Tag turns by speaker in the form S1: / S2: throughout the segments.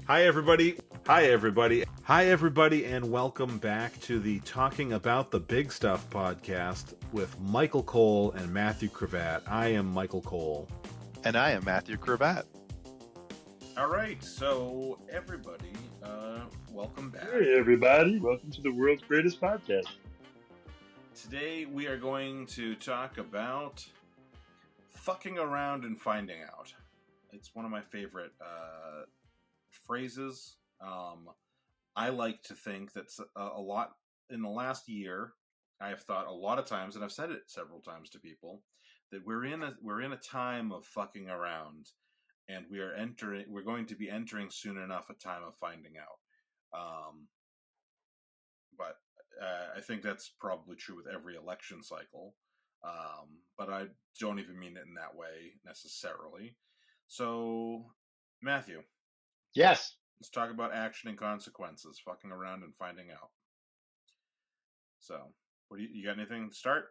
S1: Hi, everybody. Hi, everybody. Hi, everybody, and welcome back to the Talking About the Big Stuff podcast with Michael Cole and Matthew Cravat. I am Michael Cole.
S2: And I am Matthew Cravat.
S1: All right, so everybody, welcome back.
S3: Hey, everybody. Welcome to the world's greatest podcast.
S1: Today we are going to talk about fucking around and finding out. It's one of my favorite phrases. I like to think that's a lot in the last year. I have thought a lot of times, and I've said it several times to people, that we're in a time of fucking around, and we're going to be entering soon enough a time of finding out. But I think that's probably true with every election cycle. But I don't even mean it in that way necessarily. So, Matthew.
S3: Yes.
S1: Let's talk about action and consequences, fucking around and finding out. So, what do you got anything to start?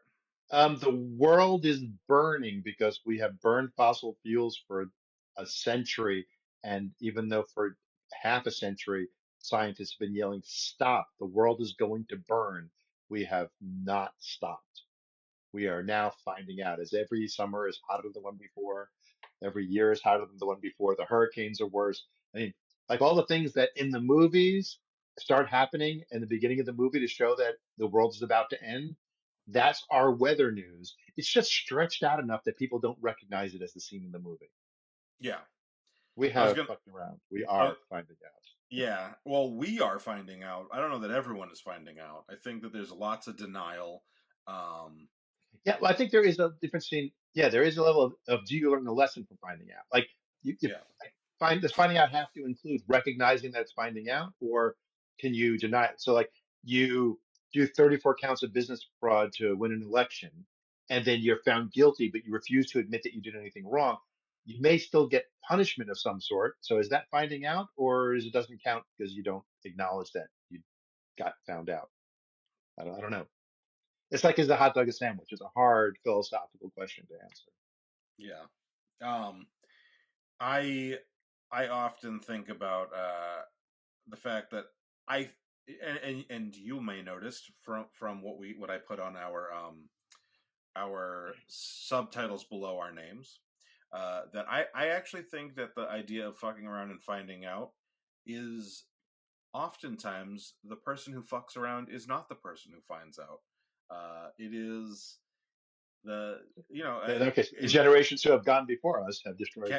S3: The world is burning because we have burned fossil fuels for a century. And even though for half a century, scientists have been yelling, stop, the world is going to burn, we have not stopped. We are now finding out as every summer is hotter than the one before, every year is hotter than the one before. The hurricanes are worse. I mean, like all the things that in the movies start happening in the beginning of the movie to show that the world is about to end. That's our weather news. It's just stretched out enough that people don't recognize it as the scene in the movie.
S1: Yeah.
S3: We
S1: I was
S3: have
S1: gonna,
S3: fucked around. We are finding out.
S1: Yeah. Well, we are finding out. I don't know that everyone is finding out. I think that there's lots of denial.
S3: Yeah, well, I think there is a difference between, yeah, there is a level of do you learn the lesson from finding out? Like, you
S1: Yeah.
S3: does finding out have to include recognizing that it's finding out, or can you deny it? So, like, you do 34 counts of business fraud to win an election, and then you're found guilty, but you refuse to admit that you did anything wrong. You may still get punishment of some sort. So, is that finding out, or is it doesn't count because you don't acknowledge that you got found out? I don't know. It's like, is the hot dog a sandwich? It's a hard philosophical question to answer.
S1: Yeah. Um, I I often think about the fact that I and you may notice from what I put on our subtitles below our names, that I actually think that the idea of fucking around and finding out is oftentimes the person who fucks around is not the person who finds out. It is the
S3: Okay, the
S1: in
S3: generations who have gone before us have destroyed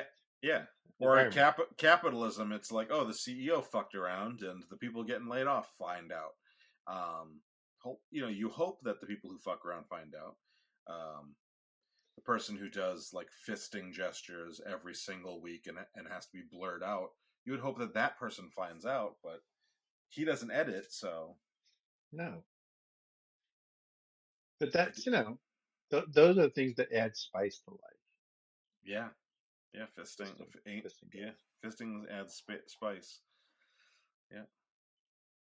S1: yeah,
S3: the
S1: or in
S3: environment.
S1: capitalism, it's like, oh, the CEO fucked around, and the people getting laid off find out. You hope that the people who fuck around find out. The person who does like fisting gestures every single week and has to be blurred out, you would hope that that person finds out, but he doesn't edit, so
S3: No, but that's those are the things that add spice to life.
S1: yeah, yeah, fisting ain't
S3: Fisting
S1: yeah,
S3: goes.
S1: fisting adds spice. Yeah,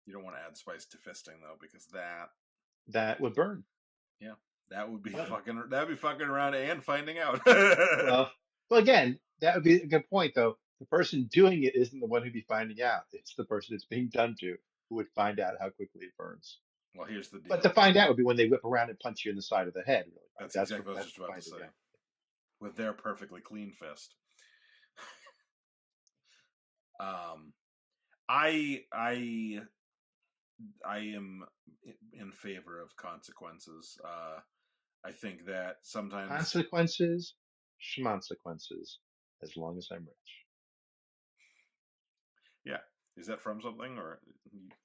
S1: you don't want to add spice to fisting though, because
S3: That would burn.
S1: yeah, that would be
S3: But,
S1: fucking around and finding out.
S3: well, well, again, that would be a good point, though. The person doing it isn't the one who'd be finding out. It's the person it's being done to who would find out how quickly it burns.
S1: Well, here's the
S3: But to
S1: deal.
S3: find out would be when they whip around and punch you in the side of the head. Really, right?
S1: That's exactly what I was
S3: That's
S1: just about to
S3: finding
S1: say.
S3: out.
S1: With their perfectly clean fist. um, I am in favor of consequences. I think that sometimes,
S3: Consequences, schmonsequences, as long as I'm rich.
S1: yeah, is that from something or?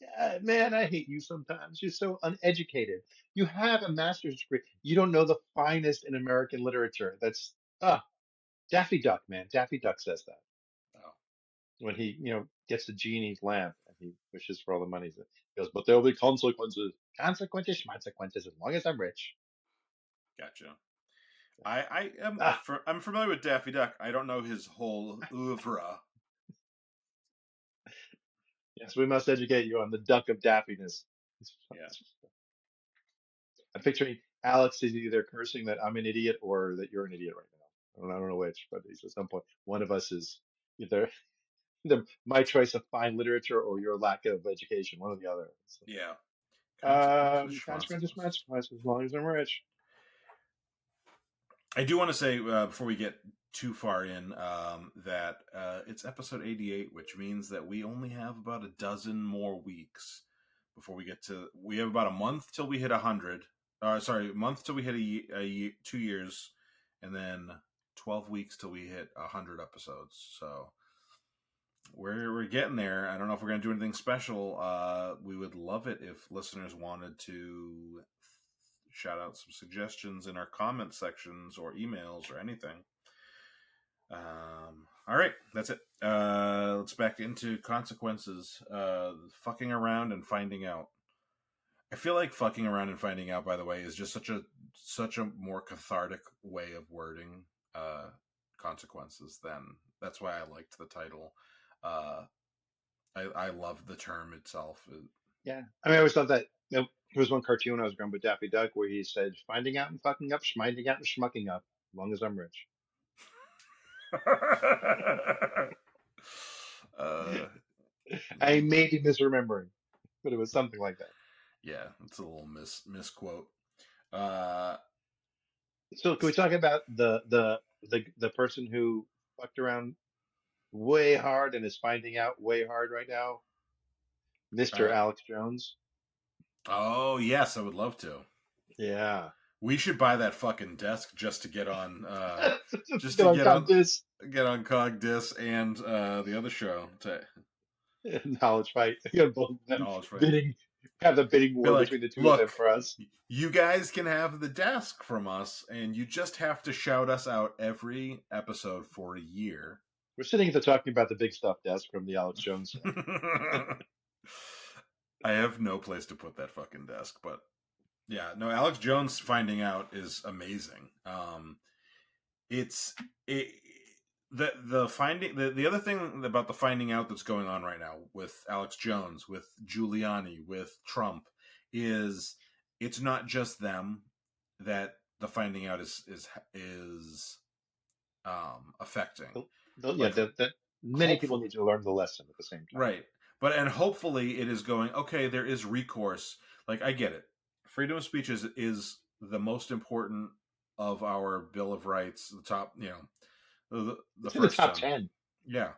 S3: Yeah, man, I hate you sometimes. You're so uneducated. You have a master's degree. You don't know the finest in American literature. That's Daffy Duck, man. Daffy Duck says that
S1: Oh,
S3: when he, gets the genie's lamp and he wishes for all the money. He goes, but there'll be consequences. Consequences, schmonsequences, as long as I'm rich.
S1: gotcha. I am
S3: Ah,
S1: I'm familiar with Daffy Duck. I don't know his whole oeuvre.
S3: yes, we must educate you on the duck of Daffyness.
S1: Yeah,
S3: I'm picturing Alex is either cursing that I'm an idiot or that you're an idiot right now. I don't know which, but at some point, one of us is either My choice of fine literature or your lack of education, one or the other.
S1: Yeah. Consequences,
S3: Consequences,
S1: schmonsiquences.
S3: consequences, as long as I'm rich.
S1: I do want to say before we get too far in that it's episode 88, which means that we only have about a dozen more weeks before we get to. We have about a month till we hit 100. Sorry, a month till we hit 2 years, and then 12 weeks till we hit 100 episodes. So we're getting there. I don't know if we're gonna do anything special. We would love it if listeners wanted to shout out some suggestions in our comment sections or emails or anything. All right, that's it. Let's back into consequences. Fucking around and finding out. I feel like fucking around and finding out, by the way, is just such a more cathartic way of wording consequences. Than that's why I liked the title. Uh, I love the term itself.
S3: Yeah. I mean, I always thought that there was one cartoon when I was growing up with Daffy Duck where he said, finding out and fucking up, schminding out and schmucking up, as long as I'm rich.
S1: uh,
S3: I may be misremembering, but it was something like that.
S1: yeah, it's a little misquote. Uh,
S3: So can we talk about the person who fucked around way hard and is finding out way hard right now? Mr.
S1: uh,
S3: Alex Jones.
S1: oh yes, I would love to.
S3: Yeah.
S1: We should buy that fucking desk just to get on, just
S3: Get
S1: to
S3: on
S1: get on,
S3: this
S1: Cogdis and the other show to
S3: knowledge fight. You know, both of them
S1: knowledge fight.
S3: bidding, have the bidding
S1: Be
S3: war
S1: like,
S3: between the two of them
S1: look,
S3: for us.
S1: you guys can have the desk from us, and you just have to shout us out every episode for a year.
S3: We're sitting at the talking about the big stuff desk from the Alex Jones set.
S1: I have no place to put that fucking desk, but yeah, no. Alex Jones finding out is amazing. It's it, the finding the other thing about the finding out that's going on right now with Alex Jones, with Giuliani, with Trump, is it's not just them that the finding out is affecting.
S3: Yeah,
S1: Like
S3: that many people
S1: hopeful,
S3: need to learn the lesson at the same time.
S1: right? But and hopefully it is going okay. There is recourse. Like I get it. Freedom of speech is the most important of our Bill of Rights. The top, the
S3: It's in the
S1: first
S3: top
S1: one.
S3: 10.
S1: Yeah,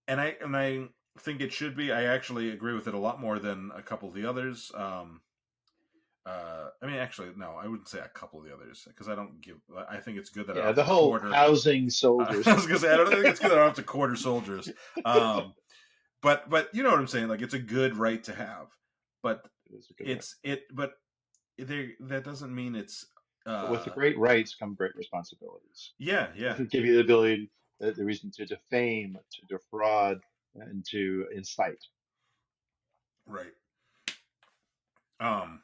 S1: and I think it should be. I actually agree with it a lot more than a couple of the others. I mean, actually, no, I wouldn't say a couple of the others because I don't give. I think it's good that I don't
S3: Yeah,
S1: have
S3: the
S1: to
S3: whole
S1: quarter.
S3: housing
S1: I
S3: soldiers.
S1: was gonna say I don't think it's good that I don't have to quarter soldiers. Um, but you know what I'm saying. Like it's a good right to have, but
S3: It's a good right.
S1: but that doesn't mean it's
S3: But with the
S1: uh
S3: great rights come great responsibilities.
S1: yeah, yeah,
S3: Give you the ability, the reason to defame, to defraud, and to incite.
S1: right. Um,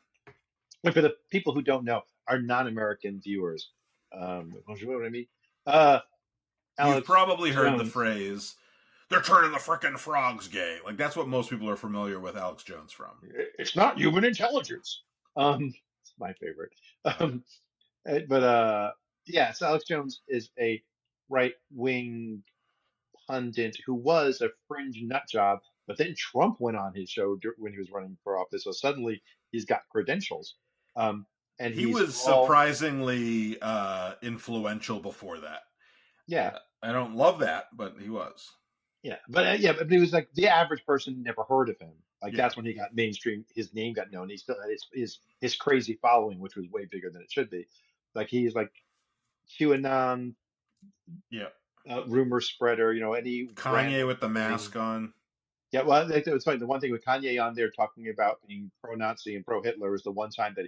S3: And for the people who don't know, our non-American viewers, bonjour, Remy. Uh,
S1: you've
S3: Alex
S1: probably heard the
S3: Jones.
S1: phrase "they're turning the frickin' frogs gay." Like that's what most people are familiar with Alex Jones from.
S3: It's not human intelligence. It's my favorite.
S1: Yeah.
S3: Um, but yeah, so Alex Jones is a right-wing pundit who was a fringe nut job, but then Trump went on his show when he was running for office, so suddenly he's got credentials, um, and
S1: He
S3: he's
S1: was
S3: all
S1: surprisingly influential before that.
S3: yeah,
S1: I don't love that, but he was.
S3: but he was like the average person never heard of him. Like
S1: Yeah,
S3: that's when he got mainstream. His name got known. He still had his crazy following, which was way bigger than it should be. Like he's like QAnon
S1: yeah.
S3: rumor spreader, any
S1: Kanye
S3: random
S1: with the
S3: thing.
S1: mask on.
S3: Yeah, well, it's funny. The one thing with Kanye on there talking about being pro-Nazi and pro-Hitler is the one time that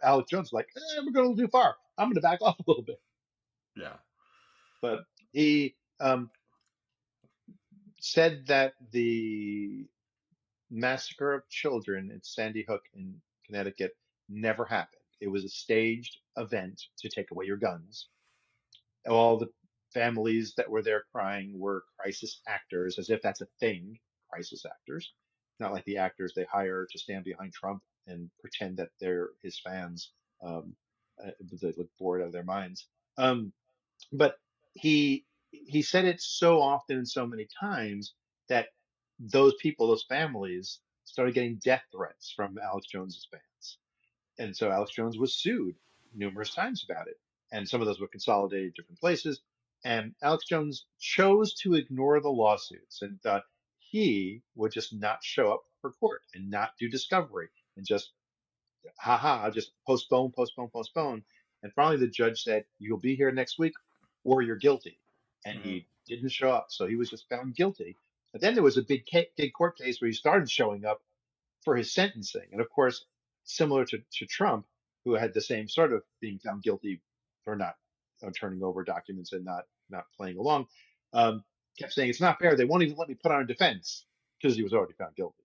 S3: Alex Jones, was like, we're going too far. I'm going to back off a little bit.
S1: Yeah,
S3: But he said that the massacre of children at Sandy Hook in Connecticut never happened. It was a staged event to take away your guns. All the families that were there crying were crisis actors, as if that's a thing, crisis actors. Not like the actors they hire to stand behind Trump and pretend that they're his fans. Um, they look bored out of their minds. But he he said it so often and so many times that those people, those families, started getting death threats from Alex Jones's fans. And so Alex Jones was sued numerous times about it. And some of those were consolidated in different places. And Alex Jones chose to ignore the lawsuits and thought he would just not show up for court and not do discovery and just, haha, just postpone, postpone, postpone. And finally, the judge said, "You'll be here next week or you're guilty." And
S1: Hmm.
S3: he didn't show up. So he was just found guilty. But then there was a big court case where he started showing up for his sentencing. And of course, similar to Trump, who had the same sort of being found guilty for not turning over documents and not playing along, um, kept saying it's not fair. They won't even let me put on a defense because he was already found guilty.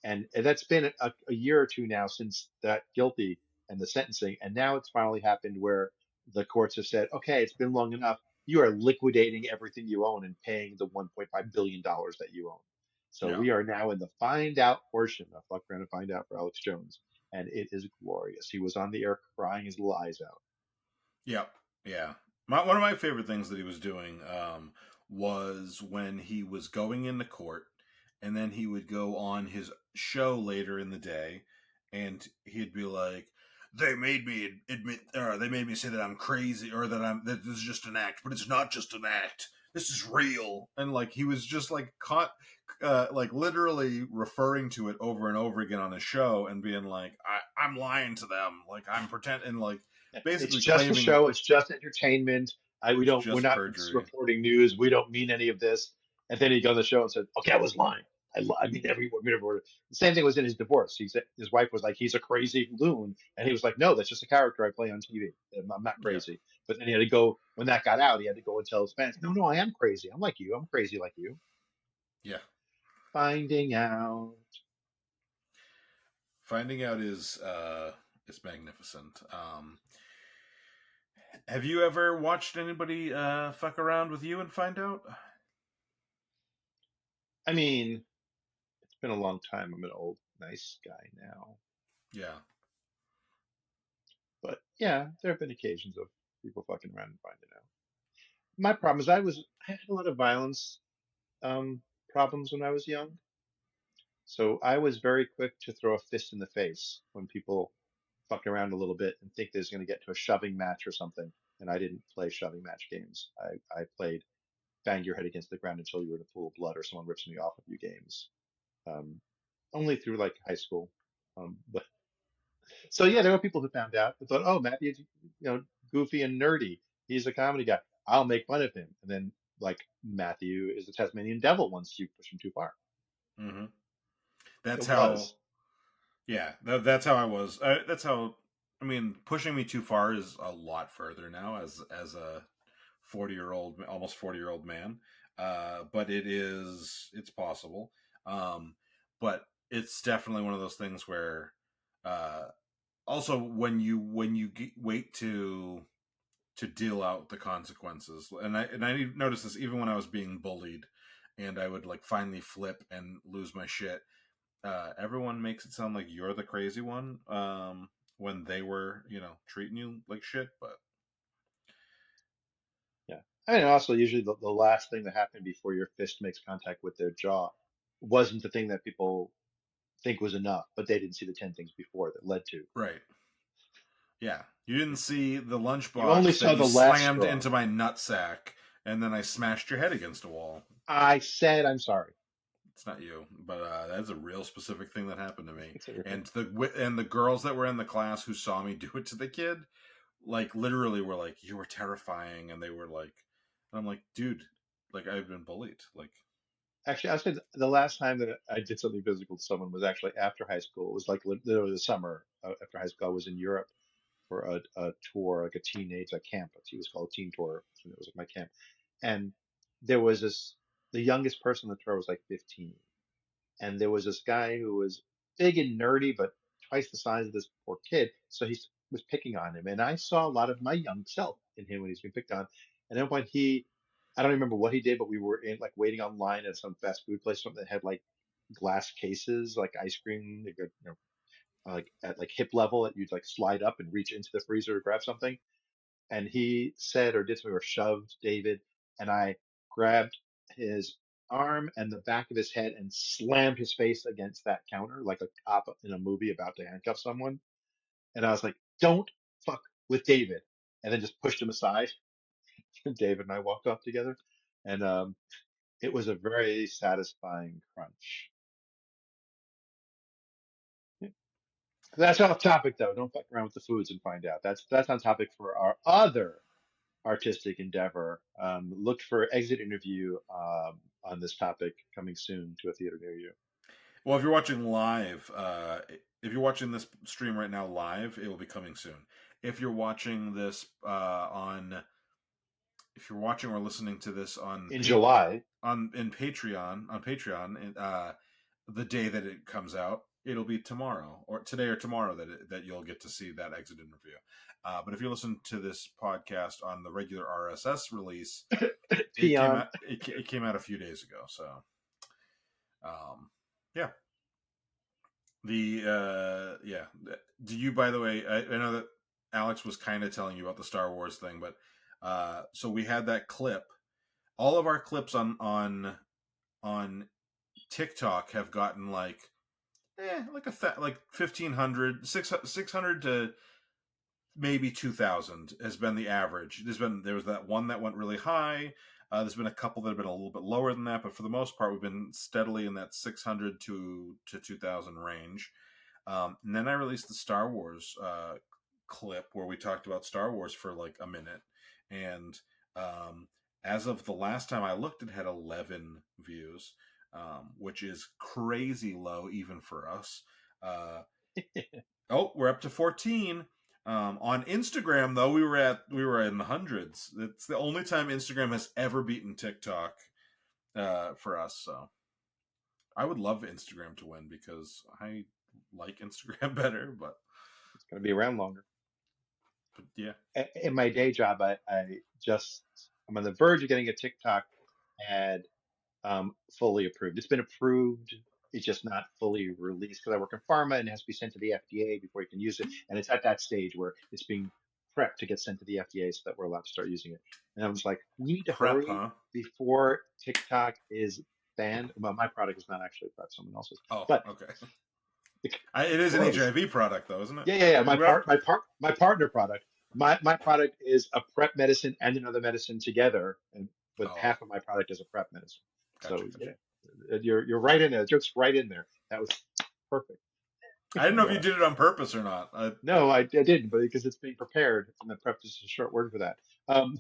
S3: And that's been a year or two now since that guilty and the sentencing. And now it's finally happened where the courts have said, okay, it's been long enough. You are liquidating everything you own and paying the $1.5 billion that you own. So
S1: Yeah.
S3: we are now in the find out portion of Fuck Around and Find Out for Alex Jones. And it is glorious. He was on the air crying his little eyes out.
S1: Yep. Yeah. One of my favorite things that he was doing was when he was going into court, and then he would go on his show later in the day, and he'd be like, "They made me admit, or they made me say that I'm crazy, or that this is just an act, but it's not just an act. This is real." And like he was just like caught, like literally referring to it over and over again on his show, and being like, "I'm lying to them, like I'm pretending, like."
S3: It's
S1: Basically
S3: just a
S1: claiming
S3: show. It's just entertainment.
S1: it's
S3: We're
S1: just
S3: not
S1: perjury.
S3: reporting news. We don't mean any of this. And then he got on the show and said, okay, I was lying. I mean, every word. The same thing was in his divorce. He said his wife was like, he's a crazy loon. And he was like, no, that's just a character I play on TV. I'm not
S1: Yeah,
S3: crazy. But then he had to go, when that got out, he had to go and tell his fans, no, I am crazy. I'm like you. I'm crazy like you.
S1: yeah.
S3: Finding out.
S1: Finding out is magnificent. Have you ever watched anybody fuck around with you and find out?
S3: I mean, it's been a long time. I'm an old, nice guy now.
S1: Yeah,
S3: But yeah, there have been occasions of people fucking around and finding out. My problem is I had a lot of violence problems when I was young. So I was very quick to throw a fist in the face when people fuck around a little bit and think there's going to get to a shoving match or something. And I didn't play shoving match games. I played bang your head against the ground until you were in a pool of blood or someone rips me off a few games. Um, only through like high school. But so yeah, there were people who found out who thought, oh, Matthew's, goofy and nerdy. He's a comedy guy. I'll make fun of him. And then like Matthew is the Tasmanian devil once you push him too far.
S1: hmm that's
S3: It
S1: how.
S3: was.
S1: Yeah, that's how I was. That's how. I mean, pushing me too far is a lot further now as a 40-year old, almost 40-year old man. But it's possible. Um, but it's definitely one of those things where uh, also when you wait to deal out the consequences, and I noticed this even when I was being bullied, and I would like finally flip and lose my shit. Everyone makes it sound like you're the crazy one, when they were treating you like shit. But
S3: Yeah. I mean, also usually the last thing that happened before your fist makes contact with their jaw wasn't the thing that people think was enough, but they didn't see the 10 things before that led to.
S1: right, yeah, you didn't see the
S3: You only
S1: lunchbox that
S3: saw
S1: you
S3: the last
S1: slammed
S3: straw.
S1: into my nutsack, and then I smashed your head against a wall.
S3: I said, I'm sorry.
S1: It's not you, but that's a real specific thing that happened to me.
S3: It's a real
S1: And the girls that were in the class who saw me do it to the kid, like literally were like, "You were terrifying," and they were like, and I'm like, "Dude, like I've been bullied." Like,
S3: Actually, I said the last time that I did something physical to someone was actually after high school. It was like literally the summer after high school. I was in Europe for a tour, like a teenage like camp. It was called a teen tour. And it was like my camp. And there was the youngest person on the tour was like 15. And there was this guy who was big and nerdy, but twice the size of this poor kid. So he was picking on him. And I saw a lot of my young self in him when he's being picked on. And at one point I don't remember what he did, but we were in like waiting online at some fast food place, something that had like glass cases, like ice cream, like at like hip level that you'd like slide up and reach into the freezer to grab something. And he said or did something or shoved David, and I grabbed his arm and the back of his head and slammed his face against that counter like a cop in a movie about to handcuff someone. And I was like, don't fuck with David. And then just pushed him aside. And David and I walked off together. And it was a very satisfying crunch. Yeah. That's off topic though. Don't fuck around with the foods and find out. That's on topic for our other artistic endeavor. Look for exit interview on this topic coming soon to a theater near you.
S1: Well, if you're watching live, if you're watching this stream right now live, it will be coming soon. If you're watching this if you're watching or listening to this
S3: In July.
S1: on Patreon, the day that it comes out, it'll be tomorrow or today or tomorrow that you'll get to see that exit interview. But if you listen to this podcast on the regular RSS release,
S3: Peon.
S1: it came out a few days ago. So, yeah. Yeah. Do you, by the way, I know that Alex was kind of telling you about the Star Wars thing, but so we had that clip. All of our clips on TikTok have gotten like like 1,500, 600 to maybe 2,000 has been the average. There was that one that went really high. There's been a couple that have been a little bit lower than that, but for the most part, we've been steadily in that 600 to 2,000 range. And then I released the Star Wars clip where we talked about Star Wars for like a minute, and as of the last time I looked, it had 11 views, which is crazy low even for us. Oh, we're up to 14. On Instagram, though, we were in the hundreds. It's the only time Instagram has ever beaten TikTok for us. So I would love Instagram to win because I like Instagram better. But
S3: It's going to be around longer.
S1: Yeah.
S3: In my day job, I'm on the verge of getting a TikTok ad fully approved. It's been approved. It's just not fully released because I work in pharma and it has to be sent to the FDA before you can use it. And it's at that stage where it's being prepped to get sent to the FDA so that we're allowed to start using it. And I was like, we need to
S1: Prep,
S3: hurry
S1: huh?
S3: before TikTok is banned. Well, my product is not actually prep, someone else's.
S1: Oh,
S3: But
S1: okay.
S3: it's
S1: It is an
S3: close.
S1: HIV product, though, isn't it?
S3: Yeah. My partner product. My product is a prep medicine and another medicine together, and with
S1: Oh,
S3: half of my product is a prep medicine.
S1: gotcha.
S3: So yeah, you're right in there. Just right in there. That was perfect.
S1: I didn't know if you
S3: And,
S1: did it on purpose or not.
S3: no, I didn't, but because it's being prepared, and the prep is a short word for that. Um,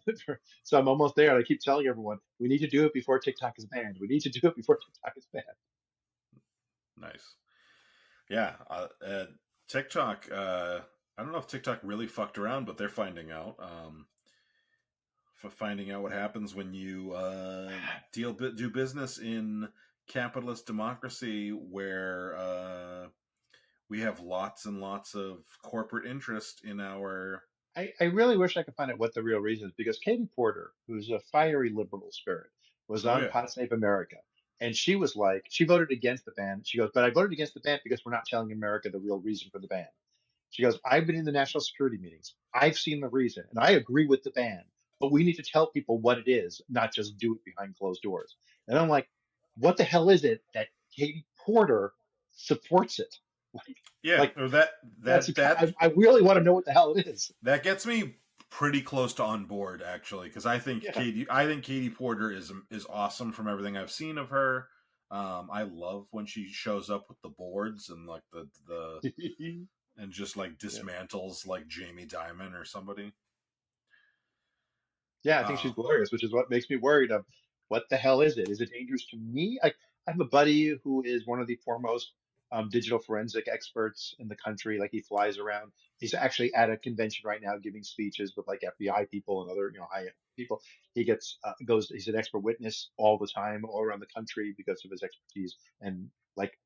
S3: so I'm almost there, and I keep telling everyone we need to do it before TikTok is banned. We need to do it before TikTok is banned.
S1: Nice. Yeah. TikTok. I don't know if TikTok really fucked around, but they're finding out. For finding out what happens when you do business in capitalist democracy, where we have lots and lots of corporate interest in our.
S3: I really wish I could find out what the real reason is because Katie Porter, who's a fiery liberal spirit, was
S1: Oh
S3: on
S1: yeah.
S3: Pod Save America. And she was like, she voted against the ban. She goes, but I voted against the ban because we're not telling America the real reason for the ban. She goes, I've been in the national security meetings. I've seen the reason, and I agree with the ban, but we need to tell people what it is, not just do it behind closed doors. And I'm like, what the hell is it that Katie Porter supports it? Like,
S1: Yeah,
S3: like
S1: or
S3: that's, I really want to know what the hell it is.
S1: that gets me pretty close to on board actually because
S3: Yeah.
S1: I think Katie Porter is awesome from everything I've seen of her. I love when she shows up with the boards and like the and just like
S3: Yeah.
S1: dismantles like Jamie Dimon or somebody.
S3: Yeah, I think she's
S1: Oh,
S3: glorious, which is what makes me worried of what the hell is it? Is it dangerous to me? I have a buddy who is one of the foremost digital forensic experts in the country. Like he flies around. He's actually at a convention right now giving speeches with like FBI people and other, high people. He gets goes. He's an expert witness all the time, all around the country because of his expertise. And like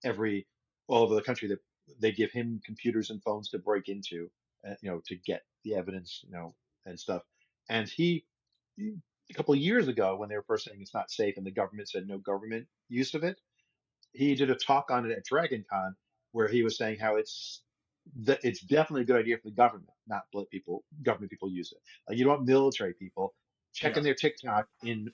S3: every all over the country that they give him computers and phones to break into, to get the evidence, and stuff. And a couple of years ago, when they were first saying it's not safe, and the government said no government use of it, he did a talk on it at Dragon Con where he was saying how it's definitely a good idea for the government, not let government people use it. Like you don't want military people checking
S1: yeah.
S3: their TikTok in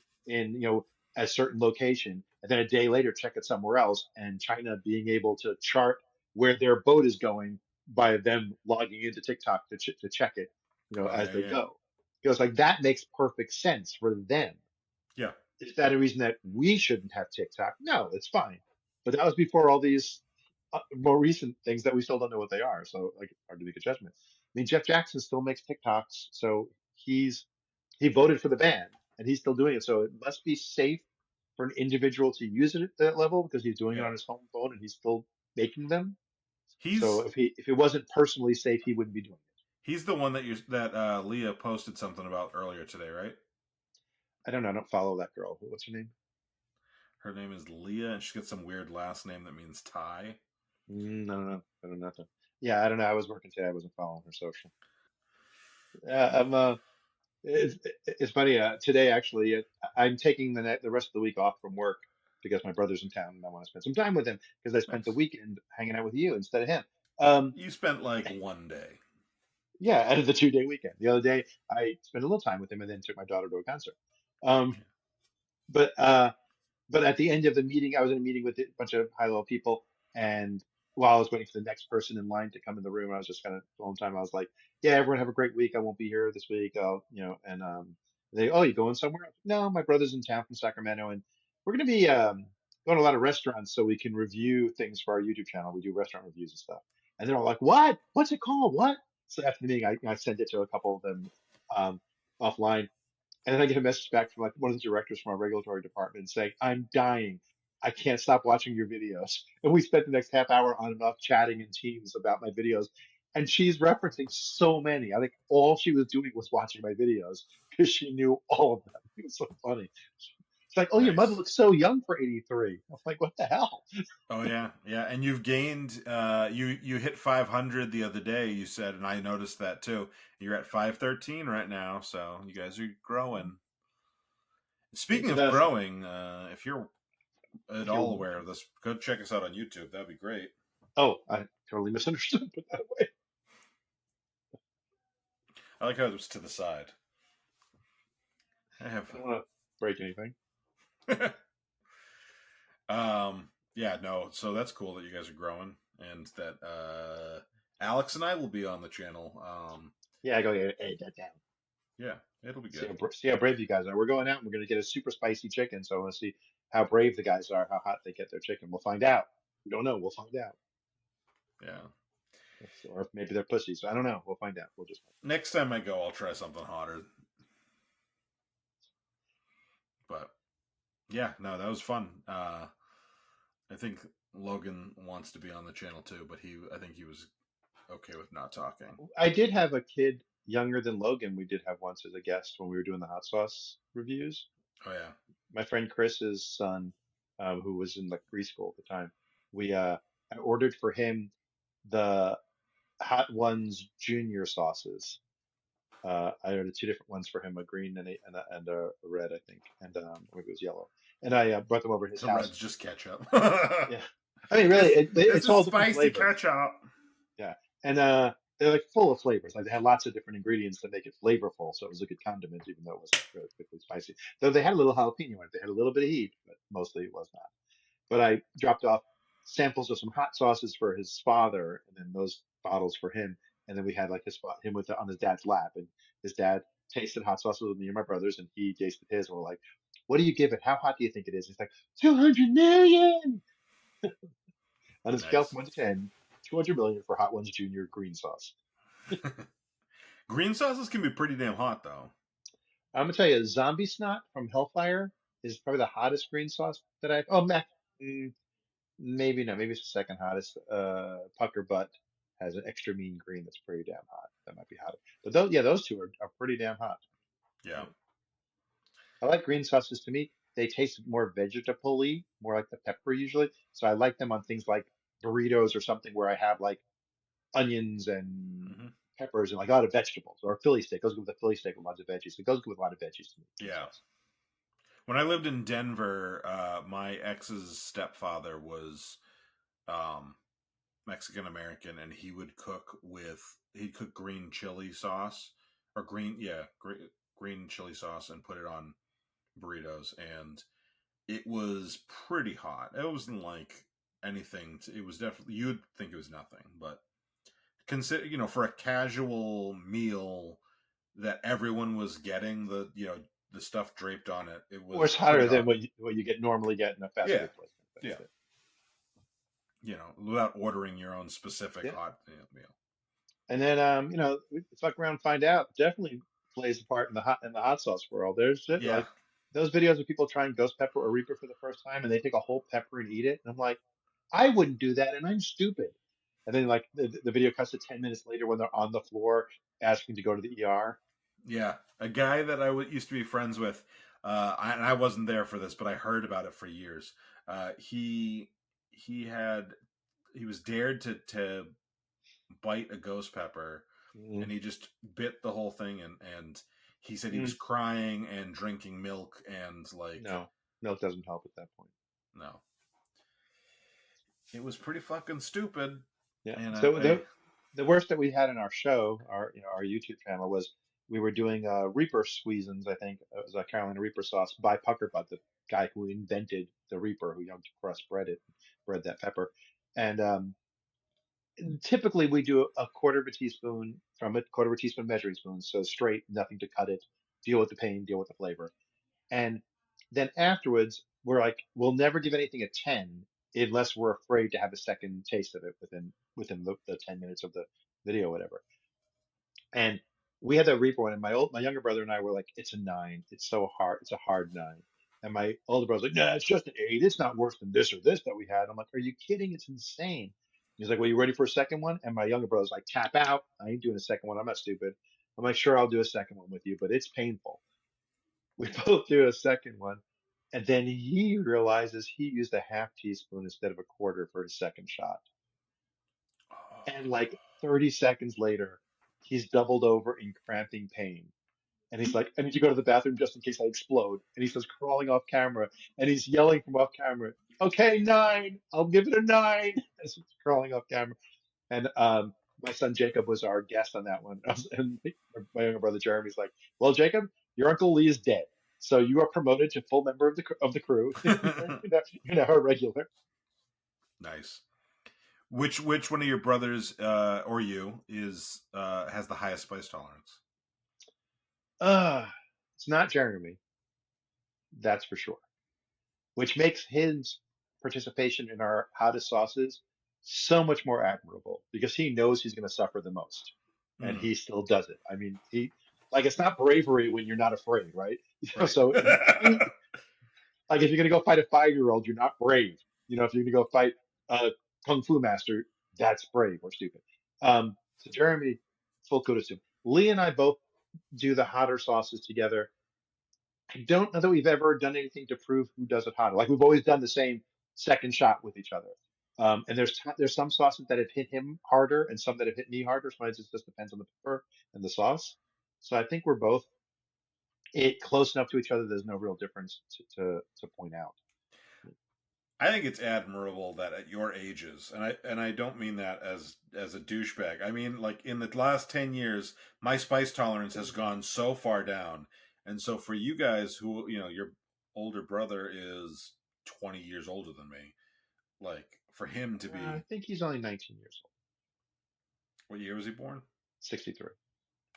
S3: at a certain location, and then a day later check it somewhere else, and China being able to chart where their boat is going by them logging into TikTok to check it,
S1: Oh
S3: as
S1: yeah,
S3: they
S1: yeah,
S3: go. Because like that makes perfect sense for them.
S1: yeah.
S3: Is that a reason that we shouldn't have TikTok? No, it's fine. But that was before all these more recent things that we still don't know what they are. So like hard to make a judgment. I mean, Jeff Jackson still makes TikToks, so he voted for the ban and he's still doing it. So it must be safe for an individual to use it at that level because he's doing it
S1: Yeah.
S3: on his home phone and he's still making them. So
S1: He's
S3: if it wasn't personally safe, he wouldn't be doing it.
S1: he's the one that Leah posted something about earlier today, right?
S3: I don't know. I don't follow that girl. What's her name?
S1: Her name is Leah, and she's got some weird last name that means Thai.
S3: I don't know. I don't know. Yeah, I don't know. I was working today. I wasn't following her social. I'm it's funny. Today, actually, I'm taking the rest of the week off from work because my brother's in town and I want to spend some time with him because I spent the
S1: Nice.
S3: weekend hanging out with you instead of him. Um,
S1: You spent like one day.
S3: yeah, out of the 2 day weekend. The other day, I spent a little time with him and then took my daughter to a concert. Um, but But at the end of the meeting, I was in a meeting with a bunch of high level people, and while I was waiting for the next person in line to come in the room, I was just kind of the whole time I was like, "Yeah, everyone have a great week. I won't be here this week. I'll, and they, oh, you going somewhere? No, my brother's in town from Sacramento, and we're gonna be going to a lot of restaurants so we can review things for our YouTube channel. We do restaurant reviews and stuff." And they're all like, "What? What's it called? What?" So after the meeting, I sent it to a couple of them offline, and then I get a message back from like one of the directors from our regulatory department saying, "I'm dying. I can't stop watching your videos." And we spent the next half hour on and off chatting in Teams about my videos. And she's referencing so many. I think all she was doing was watching my videos because she knew all of them. It was so funny. It's like, "Oh, your mother
S1: Nice.
S3: looks so young for 83." I'm like, "What the hell?"
S1: Oh yeah, yeah. And you've gained. You hit 500 the other day. You said, and I noticed that too. You're at 513 right now, so you guys are growing.
S3: Thanks
S1: Speaking
S3: for
S1: of
S3: that.
S1: growing, if you're at
S3: If you're
S1: all
S3: what?
S1: aware of this, go check us out on YouTube. That'd be great.
S3: Oh, I totally misunderstood. Put that away.
S1: I like how it was to the side. I have.
S3: I don't want to break anything.
S1: Yeah, no. So that's cool that you guys are growing, and that Alex and I will be on the channel.
S3: Yeah, I go edit that down.
S1: Yeah, it'll be
S3: See
S1: good.
S3: see how brave you guys are. We're going out and we're going to get a super spicy chicken. So I want to see how brave the guys are, how hot they get their chicken. We'll find out. We don't know. We'll find out.
S1: Yeah.
S3: Or if maybe they're pussies. I don't know. We'll find out. We'll just find
S1: Next time I go, I'll try something hotter. But yeah, no, that was fun. I think Logan wants to be on the channel too, but I think he was okay with not talking.
S3: out. I did have a kid younger than Logan. We did have once as a guest when we were doing the hot sauce reviews.
S1: Oh yeah,
S3: My friend Chris's son, who was in like preschool at the time, I ordered for him the Hot Ones Junior sauces. I ordered two different ones for him, a green and a red, I think, and maybe it was yellow. And I brought them over to his
S1: the
S3: house.
S1: red's just ketchup.
S3: Yeah, I mean, really,
S1: This
S3: it's
S1: is
S3: all different
S1: spicy
S3: flavors.
S1: ketchup.
S3: Yeah, and they're like full of flavors. Like they had lots of different ingredients to make it flavorful, so it was a good condiment, even though it wasn't really particularly spicy. Though they had a little jalapeno in it. They had a little bit of heat, but mostly it was not. But I dropped off samples of some hot sauces for his father, and then those bottles for him. And then we had like him on his dad's lap, and his dad tasted hot sauces with me and my brothers, and he tasted his. And we're like, "What do you give it? How hot do you think it is?" He's like, 200 million on a scale from
S1: Nice.
S3: 1 to 10. 200 million for Hot Ones Junior green sauce.
S1: Green sauces can be pretty damn hot though.
S3: I'm gonna tell you, Zombie Snot from Hellfire is probably the hottest green sauce that I've. Oh, Mac. Maybe not. Maybe it's the second hottest. Pucker Butt has an extra mean green that's pretty damn hot. That might be hotter. But those, yeah, those two are pretty damn hot.
S1: Yeah.
S3: Yeah. I like green sauces. To me, they taste more vegetable-y, more like the pepper usually. So I like them on things like burritos or something where I have like onions and
S1: Hmm.
S3: peppers and like a lot of vegetables. Or a Philly steak goes good with a Philly steak with lots of veggies. It goes good with a lot of veggies to me. Green
S1: Yeah.
S3: sauce.
S1: When I lived in Denver, my ex's stepfather was um, Mexican American, and he'd cook green chili sauce or green chili sauce and put it on burritos. And it was pretty hot. It wasn't like anything. It was definitely, you'd think it was nothing, but consider, for a casual meal that everyone was getting, the stuff draped on it, it
S3: Or it's
S1: was pretty
S3: hotter than
S1: hot.
S3: what you get normally get in a fast
S1: Yeah,
S3: food place.
S1: yeah.
S3: Yeah.
S1: Without ordering your own specific
S3: Yeah.
S1: hot meal.
S3: And then, we fuck around, and find out. Definitely plays a part in the hot sauce world. There's just,
S1: Yeah,
S3: like those videos of people trying ghost pepper or reaper for the first time, and they take a whole pepper and eat it. And I'm like, I wouldn't do that, and I'm stupid. And then, like, the video cuts to 10 minutes later when they're on the floor asking to go to the ER.
S1: yeah. A guy that used to be friends with, and I wasn't there for this, but I heard about it for years. He had he was dared to bite a ghost pepper,
S3: Mm,
S1: and he just bit the whole thing, and he said he was
S3: mm,
S1: crying and drinking milk, and like,
S3: no, milk doesn't help at that point.
S1: no, it was pretty fucking stupid.
S3: Yeah.
S1: And
S3: So
S1: I
S3: the worst that we had in our show, our YouTube channel, was we were doing Reaper squeezins. I think it was a Carolina Reaper sauce by Pucker Butt, the guy who invented the Reaper, who cross-bred it, bred that pepper. And typically we do a quarter of a teaspoon from it, quarter of a teaspoon measuring spoon, so straight, nothing to cut it. Deal with the pain, deal with the flavor. And then afterwards, we're like, we'll never give anything a 10 unless we're afraid to have a second taste of it within the 10 minutes of the video, whatever. And we had that Reaper one, and my younger brother and I were like, it's a 9. It's so hard. It's a hard 9. And my older brother's like, nah, it's just an 8. It's not worse than this or this that we had. I'm like, are you kidding? It's insane. He's like, well, you ready for a second one? And my younger brother's like, tap out. I ain't doing a second one. I'm not stupid. I'm like, sure, I'll do a second one with you, but it's painful. We both do a second one. And then he realizes he used a half teaspoon instead of a quarter for his second shot. And like 30 seconds later, he's doubled over in cramping pain. And he's like, I need to go to the bathroom just in case I explode. And he starts crawling off camera and he's yelling from off camera, okay, 9, I'll give it a 9 as he's crawling off camera. And my son Jacob was our guest on that one. And my younger brother Jeremy's like, well, Jacob, your Uncle Lee is dead. So you are promoted to full member of the crew. You're now a regular.
S1: nice. Which one of your brothers, or you, is has the highest spice tolerance?
S3: Uh, it's not Jeremy, that's for sure. Which makes his participation in our hottest sauces so much more admirable because he knows he's going to suffer the most, and
S1: Mm,
S3: he still does it. I mean, like it's not bravery when you're not afraid, right?
S1: right.
S3: So like if you're going to go fight a 5-year-old, you're not brave. If you're going to go fight a kung fu master, that's brave or stupid. So Jeremy, full kudos to him. Lee and I both do the hotter sauces together. I don't know that we've ever done anything to prove who does it hotter. Like we've always done the same second shot with each other. And there's some sauces that have hit him harder and some that have hit me harder. Sometimes it just depends on the pepper and the sauce. So I think we're both close enough to each other. There's no real difference to point out.
S1: I think it's admirable that at your ages, and I don't mean that as a douchebag. I mean, like, in the last 10 years, my spice tolerance has gone so far down, and so for you guys who, your older brother is 20 years older than me, like, for him to
S3: I
S1: be,
S3: think he's only 19 years old,
S1: what year was he born?
S3: 63.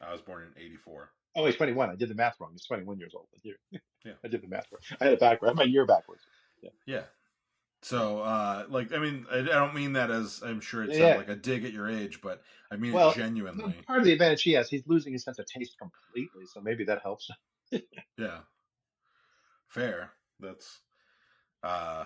S1: I was born in '84.
S3: Oh, he's 21. I did the math wrong. He's 21 years old.
S1: Yeah,
S3: I did the math wrong. I had it backwards. I had my year backwards. Yeah.
S1: yeah.
S3: Yeah.
S1: So, like, I mean, I don't mean that as, I'm sure it
S3: Yeah.
S1: sounded
S3: Yeah.
S1: like a dig at your age, but I mean it
S3: Well,
S1: genuinely.
S3: part of the advantage he has, he's losing his sense of taste completely. So maybe that helps.
S1: Yeah, fair. That's, uh,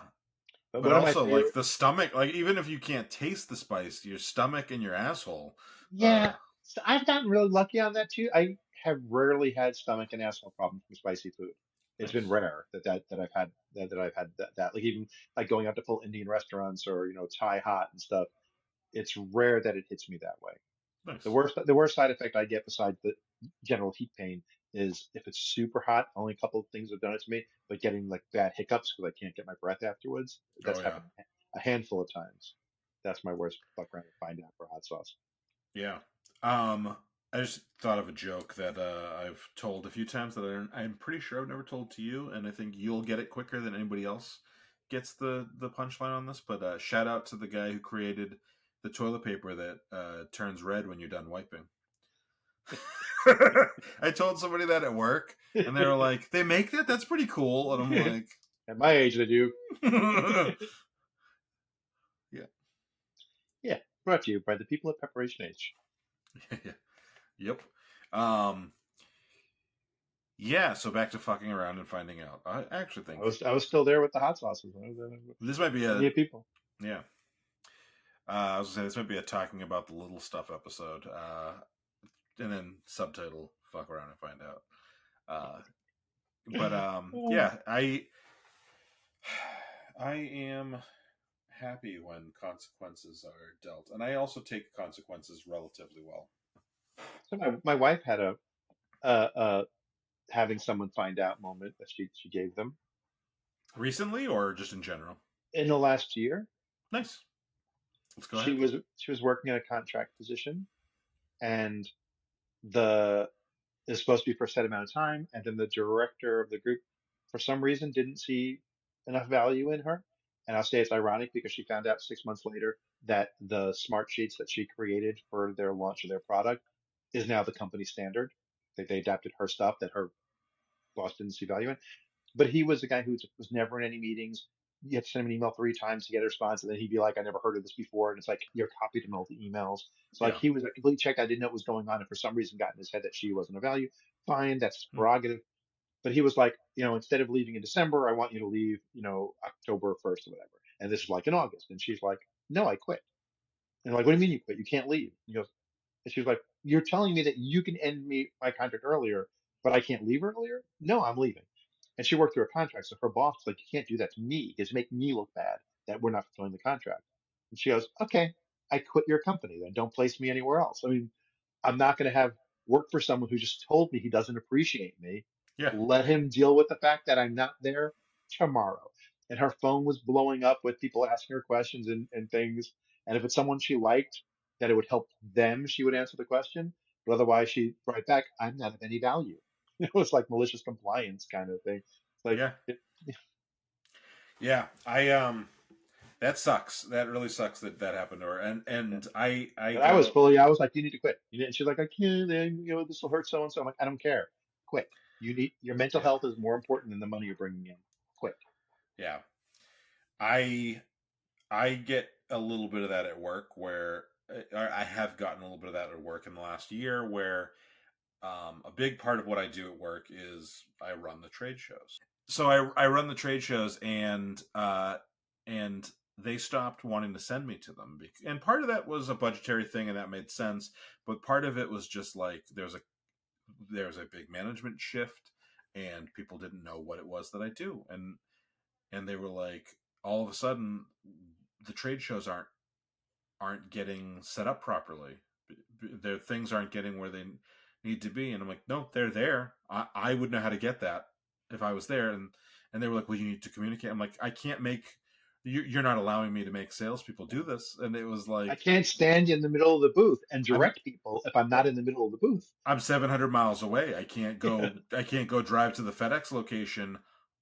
S3: But
S1: but
S3: one of my
S1: also, like,
S3: favorite,
S1: the stomach, like, even if you can't taste the spice, your stomach and your asshole.
S3: yeah, so I've gotten really lucky on that too. I have rarely had stomach and asshole problems from spicy food. It's been
S1: Nice,
S3: rare that I've had that. Like even like going out to full Indian restaurants or Thai hot and stuff. It's rare that it hits me that way. The
S1: nice.
S3: worst the worst side effect I get besides the general heat pain is if it's super hot. Only a couple of things have done it to me, but getting like bad hiccups because I can't get my breath afterwards.
S1: Oh
S3: That's
S1: yeah,
S3: happened a handful of times. That's my worst fuck around and find out for hot sauce.
S1: yeah. Um, I just thought of a joke that I've told a few times that I'm pretty sure I've never told to you, and I think you'll get it quicker than anybody else gets the punchline on this. But shout out to the guy who created the toilet paper that turns red when you're done wiping. I told somebody that at work, and they were like, "They make that? That's pretty cool." And I'm like,
S3: At my age, they do.
S1: "Yeah,
S3: Yeah, brought to you by the people at Preparation H.
S1: yep." Um, yeah. So back to fucking around and finding out. I actually think
S3: I was still there with the hot sauces.
S1: this might be
S3: Plenty
S1: a
S3: of people.
S1: yeah. I was gonna say this might be a talking about the little stuff episode, and then subtitle "fuck around and find out." But yeah, I am happy when consequences are dealt, and I also take consequences relatively well.
S3: So my wife had a having someone find out moment that she gave them
S1: Recently, or just in general?
S3: in the last year.
S1: Nice. Let's go
S3: She
S1: ahead.
S3: was she was working in a contract position, and the is supposed to be for a set amount of time, and then the director of the group, for some reason, didn't see enough value in her. And I'll say it's ironic because she found out 6 months later that the smart sheets that she created for their launch of their product is now the company standard. They adapted her stuff that her boss didn't see value in. But he was the guy who was never in any meetings. You had to send him an email 3 times to get a response, and then he'd be like, "I never heard of this before," and it's like you're copied in all the emails. So like
S1: Yeah.
S3: he was like completely checked. I didn't know what was going on, and for some reason got in his head that she wasn't of value. Fine, that's
S1: Hmm.
S3: prerogative. But he was like, instead of leaving in December, I want you to leave, October 1st or whatever. And this is like in August, and she's like, "No, I quit." And I'm like, "What do you mean you quit? You can't leave." He goes, and she was like, "You're telling me that you can end me my contract earlier, but I can't leave earlier? No, I'm leaving." And she worked through a contract, so her boss was like, "You can't do that to me. It's make me look bad that we're not fulfilling the contract." And she goes, "Okay, I quit your company then. Don't place me anywhere else." I mean, I'm not going to have work for someone who just told me he doesn't appreciate me.
S1: Yeah.
S3: Let him deal with the fact that I'm not there tomorrow. And her phone was blowing up with people asking her questions and things. And if it's someone she liked, that it would help them, she would answer the question. But otherwise, she'd write back, "I'm not of any value." It was like malicious compliance kind of thing. It's like,
S1: Yeah. Yeah. That sucks. That really sucks that that happened to her.
S3: yeah.
S1: And I
S3: And
S1: got
S3: I was like, "You need to quit." And she's like, "I can't, this will hurt so and so." I'm like, "I don't care. Quit. Your mental
S1: yeah.
S3: health is more important than the money you're bringing in. Quit."
S1: Yeah. I I get a little bit of that at work where I have gotten a little bit of that at work in the last year where a big part of what I do at work is I run the trade shows. So I run the trade shows and they stopped wanting to send me to them. And part of that was a budgetary thing and that made sense. But part of it was just like there's a big management shift and people didn't know what it was that I do. And they were like, all of a sudden the trade shows aren't getting set up properly. Their things aren't getting where they need to be. And I'm like, no, they're there. I would know how to get that if I was there. And they were like, well, you need to communicate. I'm like, I can't make. You're not allowing me to make salespeople do this. And it was
S3: I
S1: like,
S3: can't stand in the middle of the booth and
S1: I'm
S3: direct people if I'm not in the middle of the booth.
S1: I'm 700 miles away. I can't go. I can't go drive to the FedEx location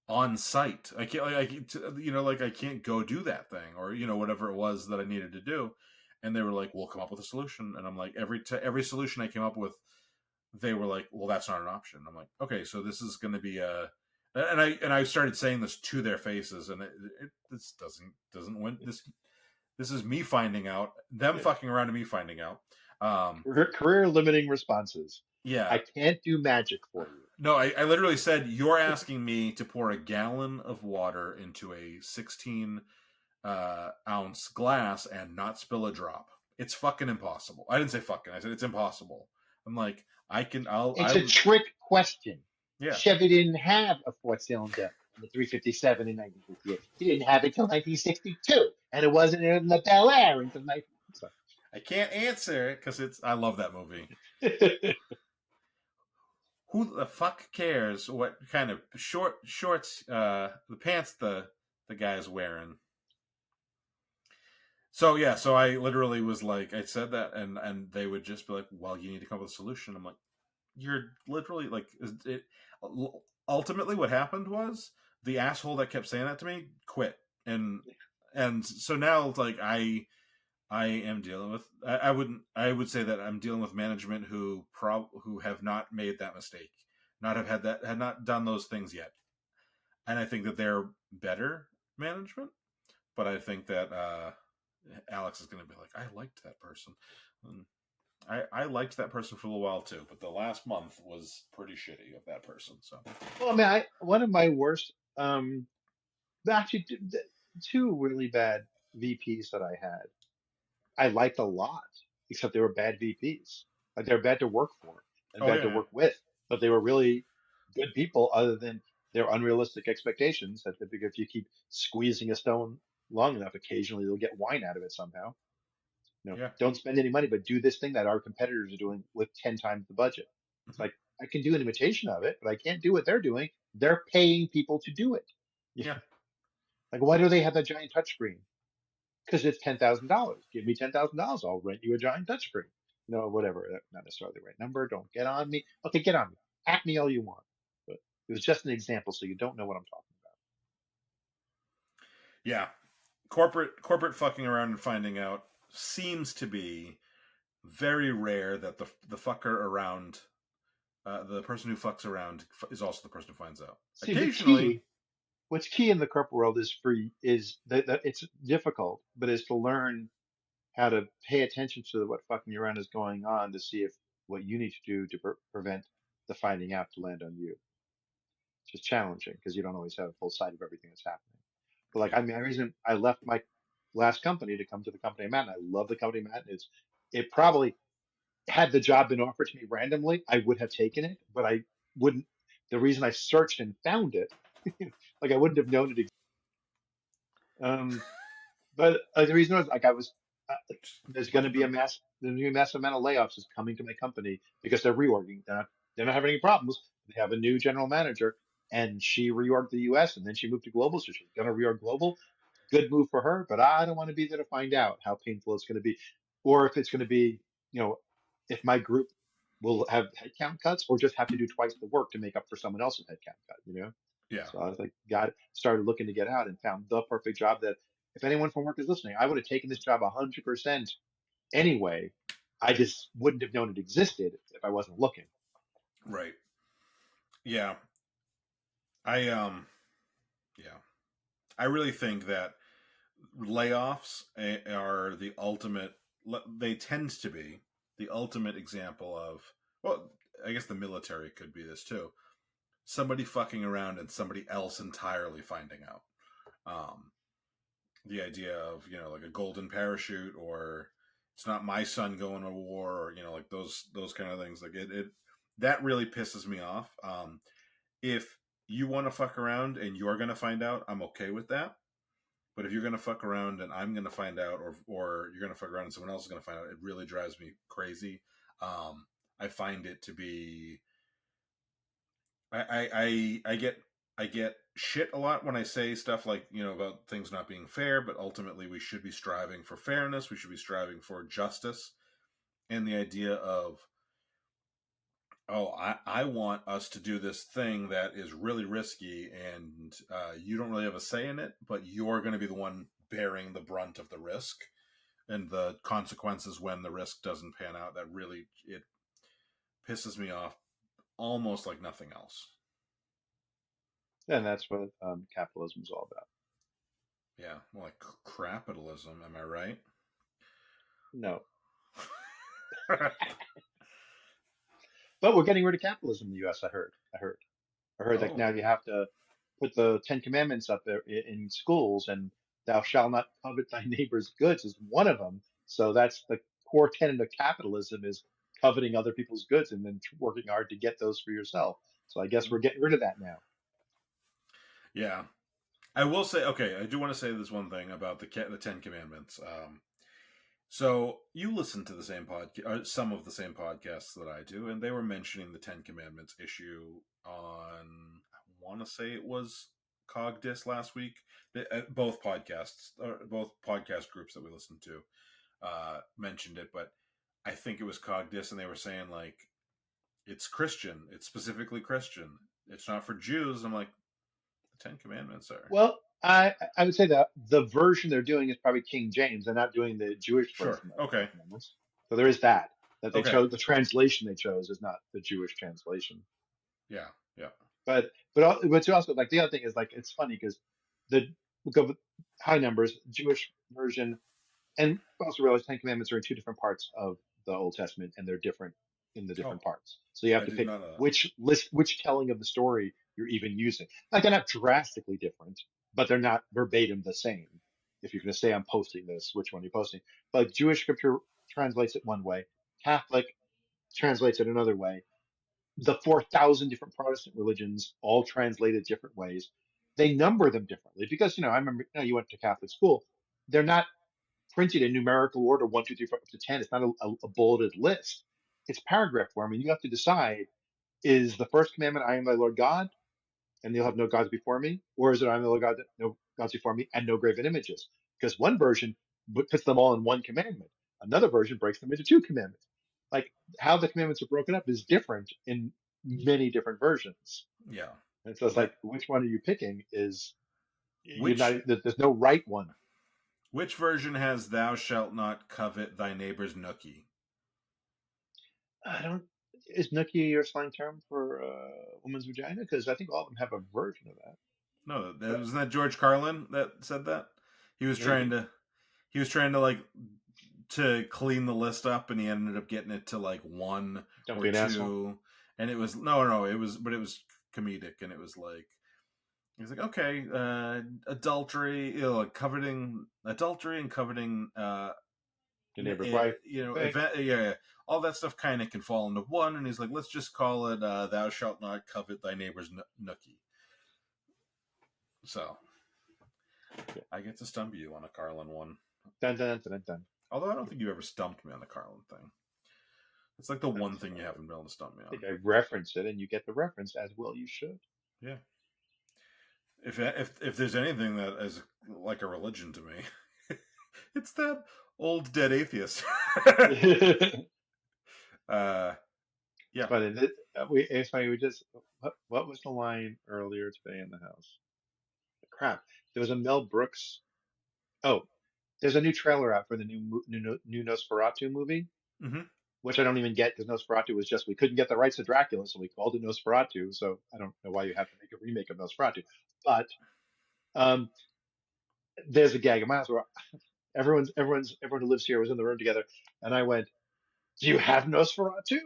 S1: on site. I can't. Like I can't go do that thing or whatever it was that I needed to do. And they were like, "We'll come up with a solution." And I'm like, every solution I came up with, they were like, "Well, that's not an option." I'm like, "Okay, so this is going to be a." And I started saying this to their faces, and this doesn't win. This is me finding out, them fucking around, and me finding out.
S3: Career limiting responses.
S1: Yeah,
S3: I can't do magic for you.
S1: no, I literally said, you're asking me to pour a gallon of water into a 16 ounce glass and not spill a drop. It's fucking impossible. I didn't say fucking. I said it's impossible. I'm like,
S3: It's a trick question.
S1: yeah.
S3: Chevy didn't have a four-cylinder in the 357 in 1958. He didn't have it till 1962, and it wasn't in the Bel Air until 19. So.
S1: I can't answer it because I love that movie. Who the fuck cares what kind of shorts, the pants the guy's wearing? So yeah, so I literally was like, I said that, and they would just be like, "Well, you need to come up with a solution." I'm like, "You're literally like, it." Ultimately, what happened was the asshole that kept saying that to me quit, and so now it's like I am dealing with. I wouldn't. I would say that I'm dealing with management who have not made that mistake, not have had not done those things yet, and I think that they're better management. But I think that Alex is going to be like, I liked that person. And I liked that person for a little while too, but the last month was pretty shitty of that person. So
S3: Well, I mean, one of my worst, actually, two really bad VPs that I had, I liked a lot, except they were bad VPs. Like they were bad to work for and
S1: oh
S3: bad to
S1: yeah,
S3: work with, but they were really good people, other than their unrealistic expectations. That if you keep squeezing a stone long enough, occasionally you'll get wine out of it somehow.
S1: yeah,
S3: Don't spend any money, but do this thing that our competitors are doing with 10 times the budget. It's
S1: mm-hmm.
S3: like, I can do an imitation of it, but I can't do what they're doing. They're paying people to do it.
S1: Yeah,
S3: Like, why do they have that giant touchscreen? Because it's $10,000. Give me $10,000. I'll rent you a giant touchscreen. Whatever. Not necessarily the right number. Don't get on me. Okay, get on me. At me all you want. But it was just an example, so you don't know what I'm talking
S1: yeah. Corporate fucking around and finding out seems to be very rare. That the fucker around, the person who fucks around is also the person who finds out.
S3: about. See,
S1: Occasionally,
S3: what's key in the corporate world is that it's difficult, but is to learn how to pay attention to what fucking around is going on to see if what you need to do to prevent the finding out to land on you. It's just challenging because you don't always have a full sight of everything that's happening. But like,
S1: yeah,
S3: I mean, the reason I left my last company to come to the company I'm at, and I love the company I'm at, is it probably had the job been offered to me randomly, I would have taken it, but I wouldn't. The reason I searched and found it, like I wouldn't have known it. Um, But the reason was like uh, there's going
S1: look
S3: to
S1: at
S3: be
S1: the
S3: a there's going to be a massive amount of layoffs is coming to my company because they're reorging. They're not having any problems. They have a new general manager, and she reorged the U.S. and then she moved to global, so she's going to reorg global. Good move for her, but I don't want to be there to find out how painful it's going to be, or if it's going to be, you know, if my group will have headcount cuts or just have to do twice the work to make up for someone else's headcount cut.
S1: yeah,
S3: So I was like, started looking to get out and found the perfect job that if anyone from work is listening, I would have taken this job 100% anyway. I just wouldn't have known it existed if I wasn't looking.
S1: right, yeah. I yeah. I really think that layoffs are the ultimate. They tend to be the ultimate example of. Well, I guess the military could be this too. Somebody fucking around and somebody else entirely finding out. Um, the idea of like a golden parachute, or it's not my son going to war, or like those kind of things. Like it that really pisses me off. If you want to fuck around and you're gonna find out, I'm okay with that. But if you're gonna fuck around and I'm gonna find out, or you're gonna fuck around and someone else is gonna find out, it really drives me crazy. I find it to be. I get shit a lot when I say stuff like about things not being fair, but ultimately we should be striving for fairness. We should be striving for justice, and the idea of I want us to do this thing that is really risky, and you don't really have a say in it, but you're going to be the one bearing the brunt of the risk and the consequences when the risk doesn't pan out. That really it pisses me off almost like nothing else.
S3: And that's what capitalism is all about.
S1: Yeah, well, like capitalism. Am I right?
S3: No, but we're getting rid of capitalism in the U.S. I heard that
S1: Oh,
S3: now you have to put the Ten Commandments up there in schools, and thou shalt not covet thy neighbor's goods is one of them. So that's the core tenet of capitalism is coveting other people's goods and then working hard to get those for yourself. So I guess we're getting rid of that now.
S1: yeah. I will say, okay, I do want to say this one thing about the Ten Commandments. So you listen to the same podcast, some of the same podcasts that I do, and they were mentioning the Ten Commandments issue on. I want to say it was Cogdis last week. Both podcasts, or both podcast groups that we listened to, mentioned it, but I think it was Cogdis, and they were saying like it's Christian. It's specifically Christian. It's not for Jews. I'm like, the Ten Commandments are.
S3: Well, I would say that the version they're doing is probably King James. They're not doing the Jewish
S1: Sure.
S3: version of the Ten
S1: Okay.
S3: Commandments. So there is that they
S1: Okay.
S3: chose. The translation they chose is not the Jewish translation.
S1: Yeah. Yeah.
S3: But also like the other thing is like it's funny because the we go with high numbers Jewish version, and also realize Ten Commandments are in two different parts of the Old Testament, and they're different in the
S1: Oh,
S3: different parts. So you have
S1: I
S3: to
S1: did
S3: pick
S1: not know that.
S3: which telling of the story you're even using. Like they're not drastically different, but they're not verbatim the same. If you're going to say I'm posting this, which one are you posting? But Jewish scripture translates it one way, Catholic translates it another way. The 4,000 different Protestant religions all translated different ways. They number them differently because, I remember, you went to Catholic school. They're not printed in numerical order, 1, 2, 3, 4, up to 10. It's not a bulleted list. It's paragraph form. And you have to decide, is the first commandment, I am thy Lord God, and you'll have no gods before me? Or is it, I am the Lord God, no gods before me, and no graven images? Because one version puts them all in one commandment. Another version breaks them into two commandments. Like how the commandments are broken up is different in many different versions.
S1: Yeah.
S3: And so it's
S1: That
S3: like, which one are you picking? Is you're
S1: which
S3: not, there's no right one.
S1: which version has "Thou shalt not covet thy neighbor's nookie"?
S3: I don't, is nookie your slang term for woman's vagina? Because I think all of them have a version of that.
S1: No, that
S3: But
S1: wasn't that George Carlin that said that. He was trying
S3: maybe.
S1: to he was trying to like to clean the list up, and he ended up getting it to like one
S3: Don't
S1: or
S3: be an asshole.
S1: two, and it was no, it was but it was comedic, and it was like he's like okay, adultery, like coveting adultery and coveting,
S3: Your neighbor's wife. Okay.
S1: event, yeah, all that stuff kind of can fall into one, and he's like, let's just call it "Thou shalt not covet thy neighbor's nookie." So
S3: Yeah.
S1: I get to stump you on a Carlin one.
S3: Dun, dun, dun, dun, dun.
S1: Although I don't think you ever stumped me on the Carlin thing. It's like the one
S3: That's
S1: thing you
S3: fine.
S1: haven't been able to stump me
S3: I
S1: on.
S3: think I referenced it, and you get the reference as well. You should.
S1: Yeah. If there's anything that is like a religion to me, it's that old dead atheist.
S3: It's
S1: uh, yeah.
S3: funny. It's funny. We just. What was the line earlier today in the house? Crap. There was a Mel Brooks. Oh, there's a new trailer out for the new Nosferatu movie,
S1: Hmm.
S3: which I don't even get because Nosferatu was just we couldn't get the rights to Dracula, so we called it Nosferatu. So I don't know why you have to make a remake of Nosferatu. But um, there's a gag of mine where everyone who lives here was in the room together, and I went, "Do you have Nosferatu?"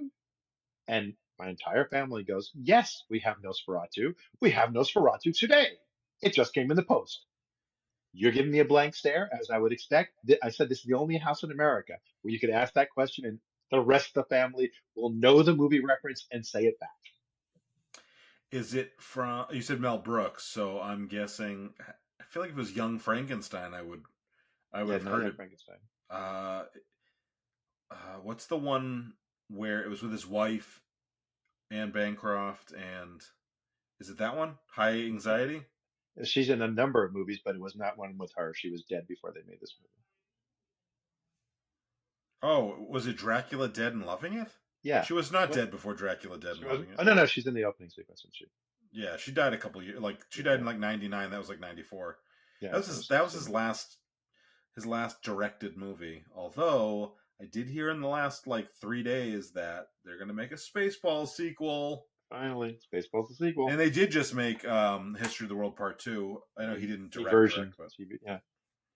S3: And my entire family goes, "Yes, we have Nosferatu. We have Nosferatu today. It just came in the post." You're giving me a blank stare, as I would expect. I said this is the only house in America where you could ask that question and the rest of the family will know the movie reference and say it back.
S1: Is it from? You said Mel Brooks, so I'm guessing. I feel like if it was Young Frankenstein, I would
S3: Yeah,
S1: have
S3: not
S1: heard
S3: Young
S1: it.
S3: Frankenstein.
S1: Uh, what's the one where it was with his wife, Anne Bancroft, and is it that one? High Anxiety?
S3: She's in a number of movies, but it was not one with her. She was dead before they made this movie.
S1: Oh, was it Dracula Dead and Loving It?
S3: Yeah.
S1: She was not
S3: What?
S1: dead before Dracula Dead
S3: She
S1: and
S3: was.
S1: Loving It.
S3: Oh no, she's in the opening sequence, isn't she?
S1: Yeah, she died a couple years. Like she died
S3: Yeah.
S1: in like '99. That was like '94.
S3: Yeah.
S1: That was
S3: So
S1: his.
S3: it's
S1: That was
S3: similar.
S1: his last directed movie. Although I did hear in the last like 3 days that they're going to make a Spaceballs sequel,
S3: Finally, Spaceballs the
S1: and
S3: sequel.
S1: they did just make History of the World Part Two. I know he didn't
S3: A
S1: direct,
S3: version
S1: but
S3: TV. Yeah.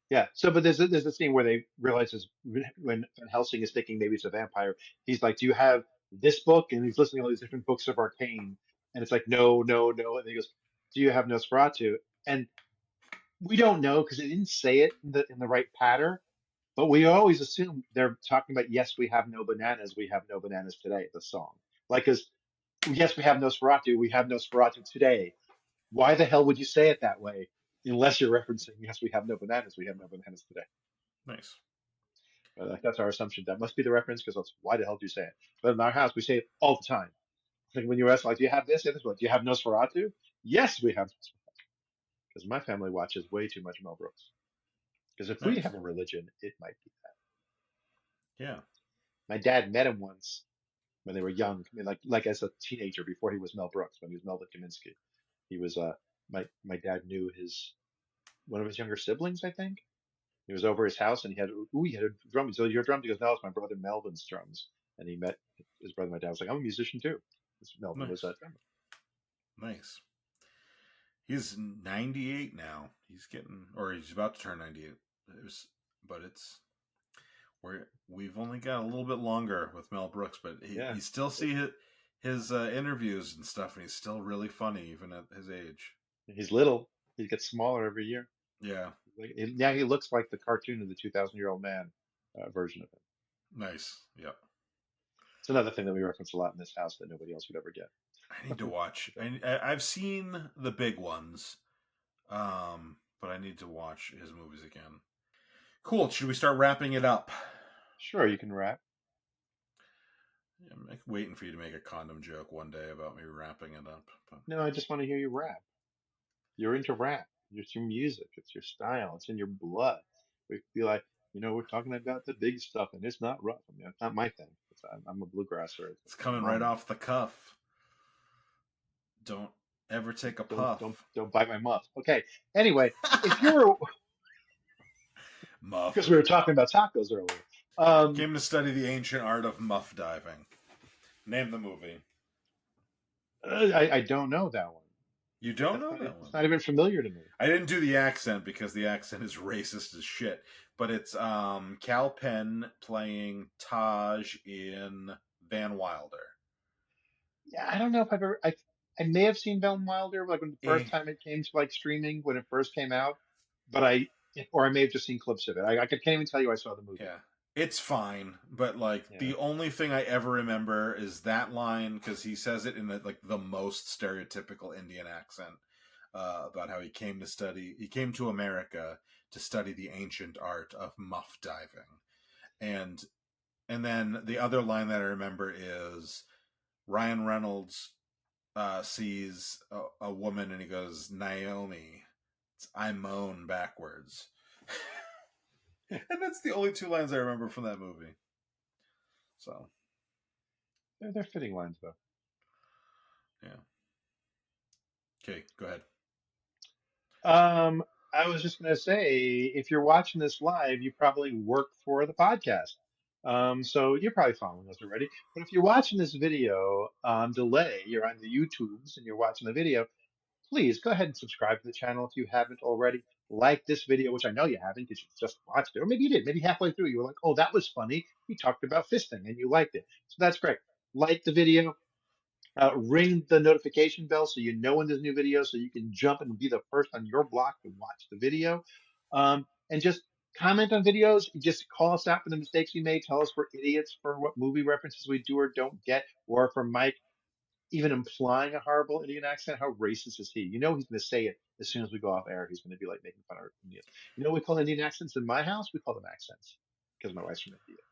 S3: Yeah. So, but there's a scene where they realize when Van Helsing is thinking maybe it's a vampire. He's like, "Do you have this book?" And he's listening to all these different books of arcane, and it's like, "No, no, no." And he goes, "Do you have Nosferatu?" And we don't know because they didn't say it in the right pattern. But we always assume they're talking about, yes, we have no bananas. We have no bananas today. The song, like, as yes, we have Nosferatu. We have Nosferatu today. Why the hell would you say it that way? Unless you're referencing, yes, we have no bananas. We have no bananas today.
S1: nice.
S3: That's our assumption. That must be the reference because that's why the hell do you say it? But in our house, we say it all the time. Like when you ask, like, do you have this? Yeah, this one. Do you have Nosferatu? Yes, we have. because my family watches way too much Mel Brooks. Because if we
S1: Nice.
S3: have a religion, it might be that.
S1: Yeah.
S3: My dad met him once when they were young, I mean, like as a teenager before he was Mel Brooks, when he was Melvin Kaminsky. He was my dad knew his one of his younger siblings, I think. He was over his house and he had a drum. So your drums? He goes, no, it's my brother Melvin's drums. And he met his brother. My dad was like, I'm a musician too. Melvin was
S1: Nice.
S3: a drummer.
S1: Nice. He's 98 now. He's about to turn 98. But we've only got a little bit longer with Mel Brooks, but
S3: Yeah,
S1: you still see his interviews and stuff, and he's still really funny even at his age.
S3: he's little. He gets smaller every year.
S1: Yeah,
S3: Now he looks like the cartoon of the 2,000-year-old man version of him.
S1: nice. Yeah,
S3: It's another thing that we reference a lot in this house that nobody else would ever get.
S1: I need to watch. I've seen the big ones, but I need to watch his movies again. Cool. Should we start wrapping it up?
S3: Sure, you can rap.
S1: I'm waiting for you to make a condom joke one day about me wrapping it up. But
S3: No, I just want to hear you rap. You're into rap. It's your music. It's your style. It's in your blood. We feel like, we're talking about the big stuff and it's not rough. I mean, it's not my thing. I'm a bluegrasser.
S1: it's
S3: My
S1: coming right
S3: mom,
S1: off the cuff. Don't ever take a puff.
S3: don't bite my muff. Okay. Anyway, if you're, because
S1: Muff.
S3: we were talking about tacos earlier. Um,
S1: Came to study the ancient art of muff diving. Name the movie.
S3: I don't know that one.
S1: You don't know that
S3: It's
S1: one.
S3: not even familiar to me.
S1: I didn't do the accent because the accent is racist as shit. But it's Cal Penn playing Taj in Van Wilder.
S3: Yeah, I don't know if I may have seen Van Wilder like when the
S1: Eh,
S3: first time it came to like streaming when it first came out, but or I may have just seen clips of it. I can't even tell you I saw the movie.
S1: yeah. It's fine, but like
S3: Yeah.
S1: the only thing I ever remember is that line because he says it in the most stereotypical Indian accent about how he came to America to study the ancient art of muff diving, and then the other line that I remember is Ryan Reynolds sees a woman and he goes, Naomi. It's I moan backwards. And that's the only two lines I remember from that movie. So,
S3: They're fitting lines though.
S1: yeah. Okay, go ahead.
S3: Um, I was just gonna say, if you're watching this live, you probably work for the podcast. So you're probably following us already. But if you're watching this video on delay, you're on the YouTubes and you're watching the video, please go ahead and subscribe to the channel if you haven't already. Like this video, which I know you haven't because you just watched it, or maybe you did. Maybe halfway through you were like, "Oh, that was funny. He talked about fisting and you liked it." So that's great. Like the video, ring the notification bell so you know when there's new videos, so you can jump and be the first on your block to watch the video. And just comment on videos. Just call us out for the mistakes we made. Tell us we're idiots for what movie references we do or don't get, or for Mike even implying a horrible Indian accent. How racist is he? He's going to say it as soon as we go off air. He's going to be like making fun of Indians. You know what we call Indian accents in my house? We call them accents because my wife's from India.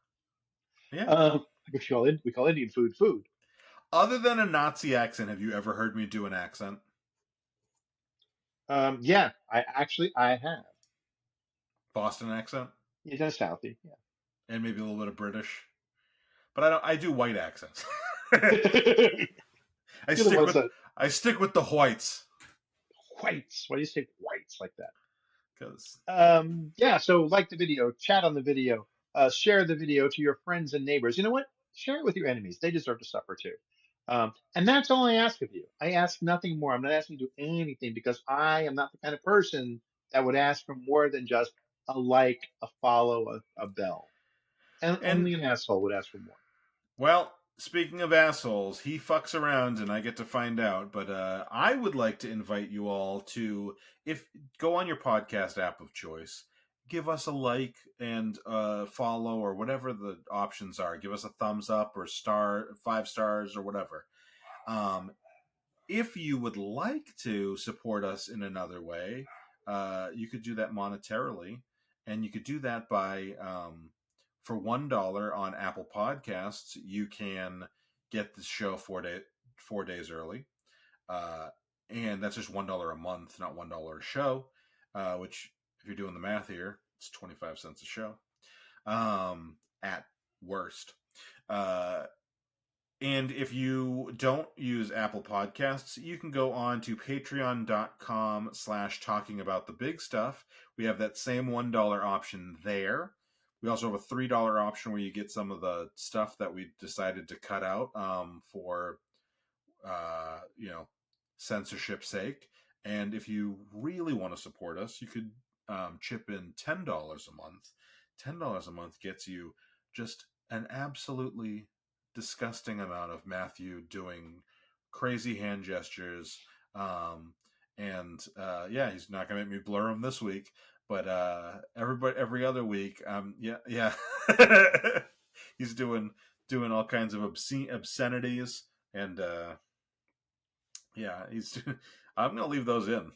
S1: Yeah.
S3: We call Indian food food.
S1: Other than a Nazi accent, have you ever heard me do an accent?
S3: Yeah, I have.
S1: Boston accent?
S3: You done Southie,
S1: And maybe a little bit of British. But I do white accents.
S3: yeah.
S1: I
S3: You're the
S1: stick
S3: ones
S1: with
S3: that
S1: I stick with the whites.
S3: whites. Why do you say whites like that?
S1: Because
S3: Yeah, so like the video, chat on the video, share the video to your friends and neighbors. You know what? Share it with your enemies. They deserve to suffer too. And that's all I ask of you. I ask nothing more. I'm not asking you to do anything because I am not the kind of person that would ask for more than just a like, a follow, a bell. And
S1: and
S3: only an asshole would ask for more.
S1: well, speaking of assholes, he fucks around and I get to find out. But I would like to invite you all to if go on your podcast app of choice, give us a like and follow or whatever the options are. Give us a thumbs up or 5 stars or whatever. Um, if you would like to support us in another way, you could do that monetarily, and you could do that by for $1 on Apple Podcasts. You can get the show 4 days early. and that's just $1 a month, not $1 a show. Which, if you're doing the math here, it's 25 cents a show, at worst. Uh, and if you don't use Apple Podcasts, you can go on to patreon.com/talking about the big stuff. We have that same $1 option there. We also have a $3 option where you get some of the stuff that we decided to cut out, for you know, censorship's sake. And if you really want to support us, you could chip in $10 a month. $10 a month gets you just an absolutely disgusting amount of Matthew doing crazy hand gestures. And yeah, he's not gonna make me blur him this week, but every other week, yeah, he's doing all kinds of obscenities, and yeah, he's. I'm gonna leave those in.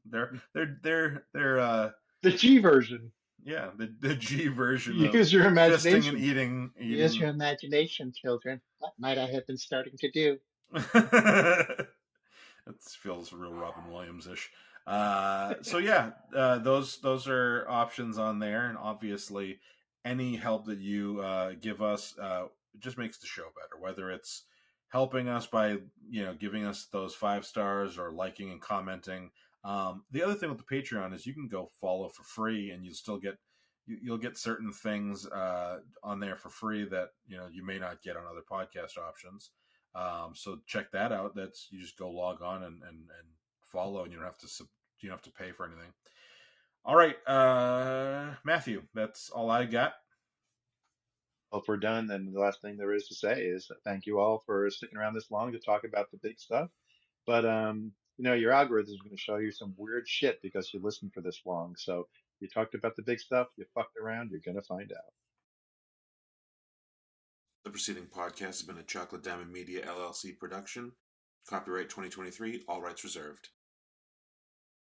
S1: they're
S3: The G version.
S1: yeah, the G version of
S3: Use your
S1: fisting and
S3: imagination. Use
S1: eating.
S3: your imagination, children. What might I have been starting to do?
S1: It feels real Robin Williams ish. So yeah, those are options on there, and obviously, any help that you give us just makes the show better. Whether it's helping us by giving us those 5 stars or liking and commenting. The other thing with the Patreon is you can go follow for free, and you'll get certain things on there for free that you may not get on other podcast options. So check that out. That's, you just go log on and follow, and you don't have to pay for anything. All right, Matthew, that's all I got.
S3: Well, if we're done, then the last thing there is to say is thank you all for sticking around this long to talk about the big stuff. But your algorithm is going to show you some weird shit because you listened for this long. So you talked about the big stuff, you fucked around, you're going to find out.
S1: The preceding podcast has been a Chocolate Diamond Media LLC production. Copyright 2023, all rights reserved.